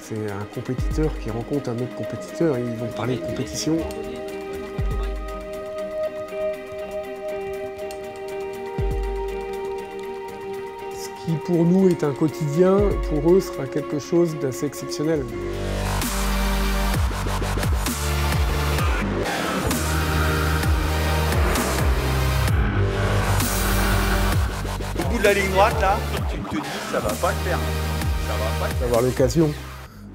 C'est un compétiteur qui rencontre un autre compétiteur et ils vont parler de compétition. Ce qui pour nous est un quotidien, pour eux sera quelque chose d'assez exceptionnel. Au bout de la ligne droite là, tu te dis ça va pas le faire. D'avoir l'occasion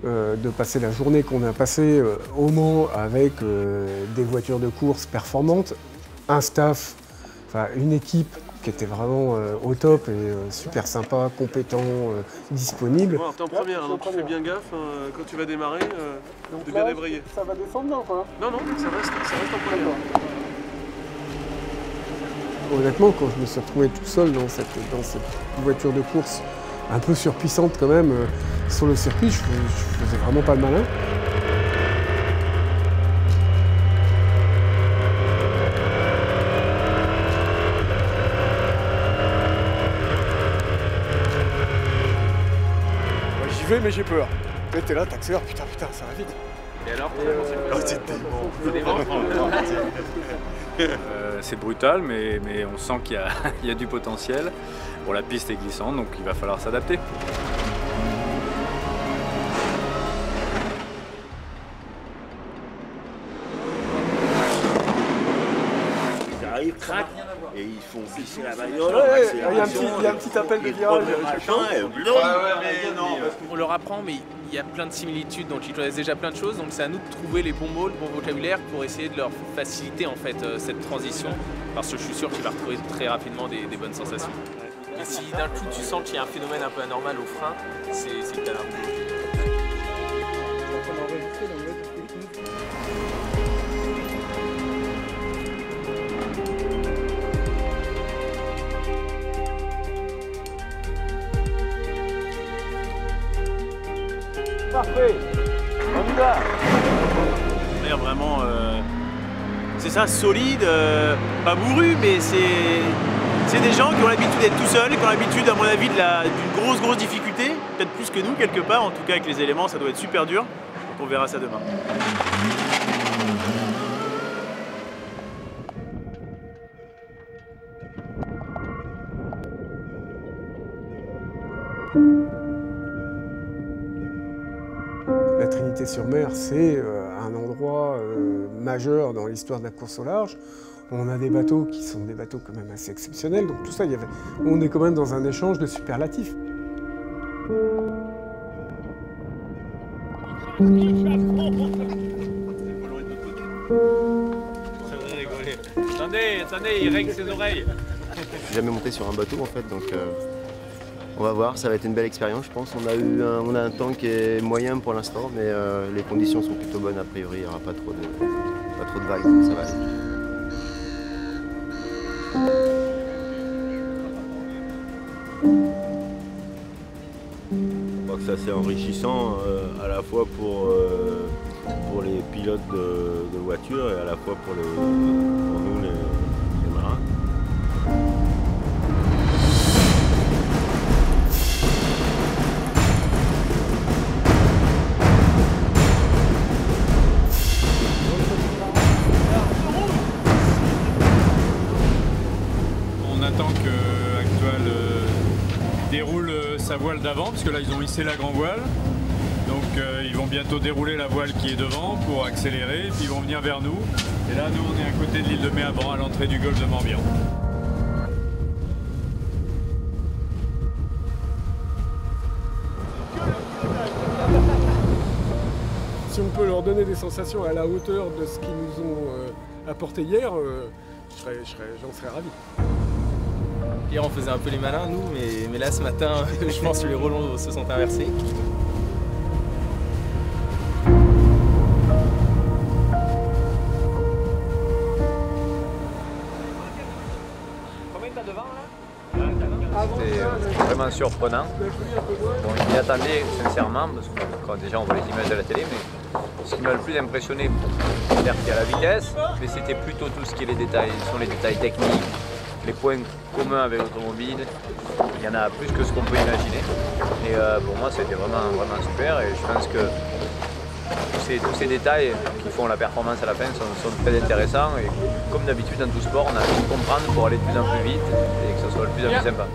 de passer la journée qu'on a passée au Mans avec des voitures de course performantes, un staff, enfin une équipe qui était vraiment au top et super sympa, compétent, disponible. Bon, t'es en première, donc tu fais bien gaffe quand tu vas démarrer, de bien débrayer. Ça va descendre là ou pas? Non, ça reste en première. Honnêtement, quand je me suis retrouvé tout seul dans cette voiture de course un peu surpuissante quand même sur le circuit, je faisais vraiment pas le malin. J'y vais mais j'ai peur. T'es là, t'accélères, putain, ça va vite. Et alors, c'est brutal, mais on sent qu'il y a du potentiel. Bon, la piste est glissante, donc il va falloir s'adapter. Ils arrivent, crac, et ils font glisser la bagnole. Il y a un petit appel de virage. On leur apprend, mais il y a plein de similitudes, donc ils connaissent déjà plein de choses, donc c'est à nous de trouver les bons mots, le bon vocabulaire pour essayer de leur faciliter en fait cette transition, parce que je suis sûr qu'il va retrouver très rapidement des bonnes sensations. Et si d'un coup tu sens qu'il y a un phénomène un peu anormal au frein, c'est que t'as un peu. Parfait, on y va. On est vraiment, c'est ça, solide, pas bourru, mais c'est des gens qui ont l'habitude d'être tout seuls, qui ont l'habitude, à mon avis, d'une grosse difficulté, peut-être plus que nous quelque part, en tout cas avec les éléments, ça doit être super dur, donc on verra ça demain. La Trinité-sur-Mer, c'est un endroit majeur dans l'histoire de la course au large. On a des bateaux qui sont des bateaux quand même assez exceptionnels, donc tout ça, on est quand même dans un échange de superlatifs. Attendez, il règle ses oreilles. Je suis jamais monté sur un bateau en fait, donc on va voir, ça va être une belle expérience je pense. On a un temps qui est moyen pour l'instant, mais les conditions sont plutôt bonnes a priori, il n'y aura pas trop de vagues, donc ça va aller. Je crois que c'est assez enrichissant à la fois pour les pilotes de voiture et à la fois pour nous les marins. On attend que Actual déroule sa voile d'avant, parce que là ils ont hissé la grand voile. Donc ils vont bientôt dérouler la voile qui est devant pour accélérer, et puis ils vont venir vers nous. Et là nous on est à côté de l'île de Méabran, à l'entrée du golfe de Morbihan. Si on peut leur donner des sensations à la hauteur de ce qu'ils nous ont apporté hier, j'en serais ravi. Hier on faisait un peu les malins nous, mais là ce matin je pense que les rôles se sont inversés. C'était vraiment surprenant. Bon, je m'y attendais sincèrement, parce que déjà on voit les images à la télé, mais ce qui m'a le plus impressionné, certes il y a la vitesse, mais c'était plutôt tout ce qui est les détails techniques, les points communs avec l'automobile, il y en a plus que ce qu'on peut imaginer. Et pour moi, c'était vraiment super. Et je pense que tous ces détails qui font la performance à la fin sont très intéressants. Et comme d'habitude dans tout sport, on a envie de comprendre pour aller de plus en plus vite et que ce soit le plus en plus sympa.